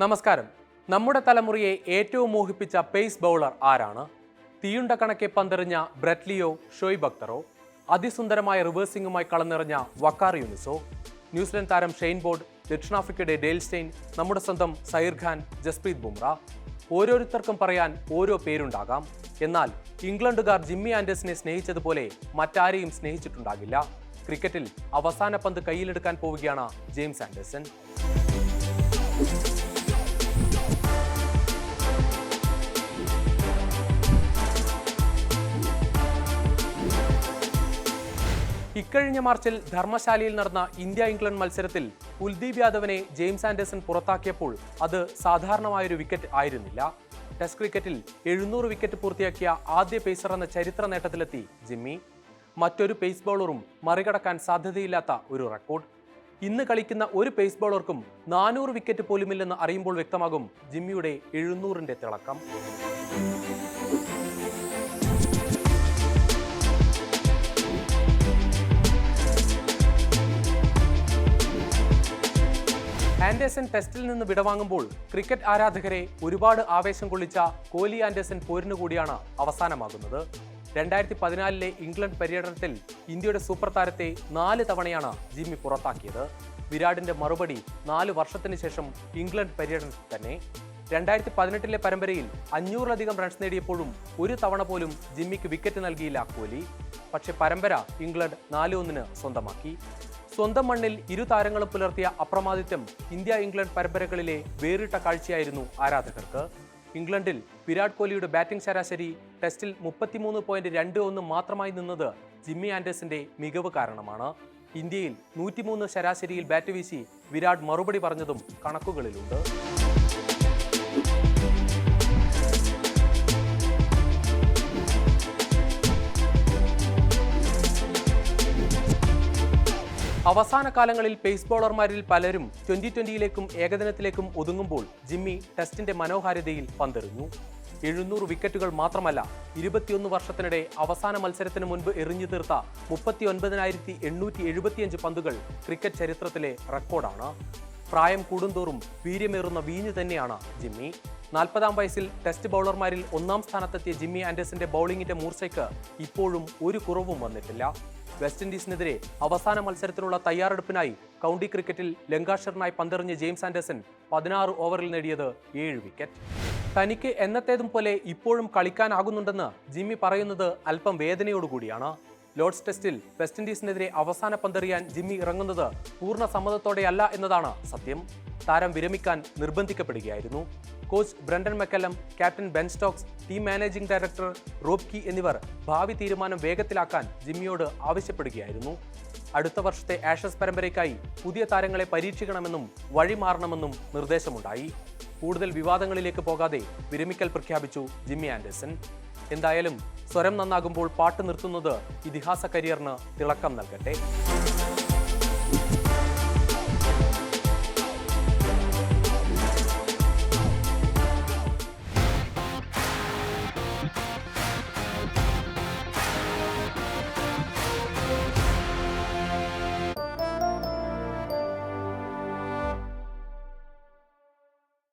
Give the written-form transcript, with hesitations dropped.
നമസ്കാരം. നമ്മുടെ തലമുറയെ ഏറ്റവും മോഹിപ്പിച്ച പേസ് ബൗളർ ആരാണ്? തീയുണ്ട കണക്കെ പന്തെറിഞ്ഞ ബ്രെറ്റ് ലിയോ, ഷോയിബ് അക്തറോ? അതിസുന്ദരമായ റിവേഴ്സിംഗുമായി കളന്നിറഞ്ഞ വക്കാർ യൂനിസോ? ന്യൂസിലൻഡ് താരം ഷെയ്ൻ ബോർഡ്, ദക്ഷിണാഫ്രിക്കയുടെ ഡെയിൽ സ്റ്റെയിൻ, നമ്മുടെ സ്വന്തം സൈർ ഖാൻ, ജസ്പ്രീത് ബുംറ? ഓരോരുത്തർക്കും പറയാൻ ഓരോ പേരുണ്ടാകാം. എന്നാൽ ഇംഗ്ലണ്ടുകാർ ജിമ്മി ആൻഡേഴ്സിനെ സ്നേഹിച്ചതുപോലെ മറ്റാരെയും സ്നേഹിച്ചിട്ടുണ്ടാകില്ല. ക്രിക്കറ്റിൽ അവസാന പന്ത് കയ്യിലെടുക്കാൻ പോവുകയാണ് ജെയിംസ് ആൻഡേഴ്സൺ. ഇക്കഴിഞ്ഞ മാർച്ചിൽ ധർമ്മശാലയിൽ നടന്ന ഇന്ത്യ-ഇംഗ്ലണ്ട് മത്സരത്തിൽ കുൽദീപ് യാദവിനെ ജെയിംസ് ആൻഡേഴ്സൺ പുറത്താക്കിയപ്പോൾ അത് സാധാരണമായൊരു വിക്കറ്റ് ആയിരുന്നില്ല. ടെസ്റ്റ് ക്രിക്കറ്റിൽ 700 വിക്കറ്റ് പൂർത്തിയാക്കിയ ആദ്യ പേസർ എന്ന ചരിത്ര നേട്ടത്തിലെത്തി ജിമ്മി. മറ്റൊരു പേസ് ബൗളറും മറികടക്കാൻ സാധ്യതയില്ലാത്ത ഒരു റെക്കോർഡ്. ഇന്ന് കളിക്കുന്ന ഒരു പേസ് ബൗളർക്കും 400 വിക്കറ്റ് പോലുമില്ലെന്ന് അറിയുമ്പോൾ വ്യക്തമാകും ജിമ്മിയുടെ 700ന്റെ തിളക്കം. ആൻഡേഴ്സൺ ടെസ്റ്റിൽ നിന്ന് വിടവാങ്ങുമ്പോൾ ക്രിക്കറ്റ് ആരാധകരെ ഒരുപാട് ആവേശം കൊള്ളിച്ച കോഹ്ലി ആൻഡേഴ്സൺ പോരിനുകൂടിയാണ് അവസാനമാകുന്നത്. 2014 ഇംഗ്ലണ്ട് പര്യടനത്തിൽ ഇന്ത്യയുടെ സൂപ്പർ താരത്തെ 4 തവണയാണ് ജിമ്മി പുറത്താക്കിയത്. വിരാടിന്റെ മറുപടി 4 വർഷത്തിന് ശേഷം ഇംഗ്ലണ്ട് പര്യടനത്തിൽ തന്നെ. 2018 പരമ്പരയിൽ 500-ലധികം റൺസ് നേടിയപ്പോഴും ഒരു തവണ പോലും ജിമ്മിക്ക് വിക്കറ്റ് നൽകിയില്ല കോഹ്ലി. പക്ഷേ പരമ്പര ഇംഗ്ലണ്ട് 4-1 സ്വന്തമാക്കി. സ്വന്തം മണ്ണിൽ ഇരു താരങ്ങളും പുലർത്തിയ അപ്രമാദിത്യം ഇന്ത്യ-ഇംഗ്ലണ്ട് പരമ്പരകളിലെ വേറിട്ട കാഴ്ചയായിരുന്നു ആരാധകർക്ക്. ഇംഗ്ലണ്ടിൽ വിരാട് കോഹ്ലിയുടെ ബാറ്റിംഗ് ശരാശരി ടെസ്റ്റിൽ 33.21 മാത്രമായി നിന്നത് ജിമ്മി ആൻഡേഴ്സന്റെ മികവ് കാരണമാണ്. ഇന്ത്യയിൽ 103 ശരാശരിയിൽ ബാറ്റ് വീശി വിരാട് മറുപടി പറഞ്ഞതും കണക്കുകളിലുണ്ട്. അവസാന കാലങ്ങളിൽ പേസ് ബൗളർമാരിൽ പലരും 2020-ലേക്കും ഏകദിനത്തിലേക്കും ഒതുങ്ങുമ്പോൾ ജിമ്മി ടെസ്റ്റിന്റെ മനോഹാരിതയിൽ പന്തെറിഞ്ഞു. 700 വിക്കറ്റുകൾ മാത്രമല്ല, 21 വർഷത്തിനിടെ അവസാന മത്സരത്തിന് മുൻപ് എറിഞ്ഞു തീർത്ത 39,875 പന്തുകൾ ക്രിക്കറ്റ് ചരിത്രത്തിലെ റെക്കോർഡാണ്. പ്രായം കൂടുന്തോറും വീര്യമേറുന്ന വീഞ്ഞു തന്നെയാണ് ജിമ്മി. 40-ാം വയസ്സിൽ ടെസ്റ്റ് ബൗളർമാരിൽ 1-ാം സ്ഥാനത്തെത്തിയ ജിമ്മി ആൻഡേഴ്സന്റെ ബൗളിംഗിന്റെ മൂർച്ചയ്ക്ക് ഇപ്പോഴും ഒരു കുറവും വന്നിട്ടില്ല. വെസ്റ്റ് ഇൻഡീസിനെതിരെ അവസാന മത്സരത്തിനുള്ള തയ്യാറെടുപ്പിനായി കൗണ്ടി ക്രിക്കറ്റിൽ ലങ്കാഷറിനായി പന്തെറിഞ്ഞ ജെയിംസ് ആൻഡേഴ്സൺ 16 ഓവറിൽ നേടിയത് 7 വിക്കറ്റ്. തനിക്ക് എന്നത്തേതും പോലെ ഇപ്പോഴും കളിക്കാനാകുന്നുണ്ടെന്ന് ജിമ്മി പറയുന്നത് അല്പം വേദനയോടുകൂടിയാണ്. ലോർഡ്സ് ടെസ്റ്റിൽ വെസ്റ്റ് ഇൻഡീസിനെതിരെ അവസാന പന്തെറിയാൻ ജിമ്മി ഇറങ്ങുന്നത് പൂർണ്ണ സമ്മതത്തോടെയല്ല എന്നതാണ് സത്യം. താരം വിരമിക്കാൻ നിർബന്ധിക്കപ്പെടുകയായിരുന്നു. Coach Brendon McCullum, captain Ben Stokes, team managing director Rob Key എന്നിവർ ഭാവി തീരുമാനം വേഗത്തിലാക്കാൻ ജിമ്മിയോട് ആവശ്യപ്പെടുകയായിരുന്നു. അടുത്ത വർഷത്തെ ആഷസ് പരമ്പരയ്ക്കായി പുതിയ താരങ്ങളെ പരീക്ഷിക്കണമെന്നും വഴിമാറണമെന്നും നിർദ്ദേശമുണ്ടായി. കൂടുതൽ വിവാദങ്ങളിലേക്ക് പോകാതെ വിരമിക്കൽ പ്രഖ്യാപിച്ചു ജിമ്മി ആൻഡേഴ്സൺ. എന്തായാലും സ്വരം നന്നാകുമ്പോൾ പാട്ട് നിർത്തുന്നത് ഇതിഹാസ കരിയറിന് തിളക്കം നൽകട്ടെ.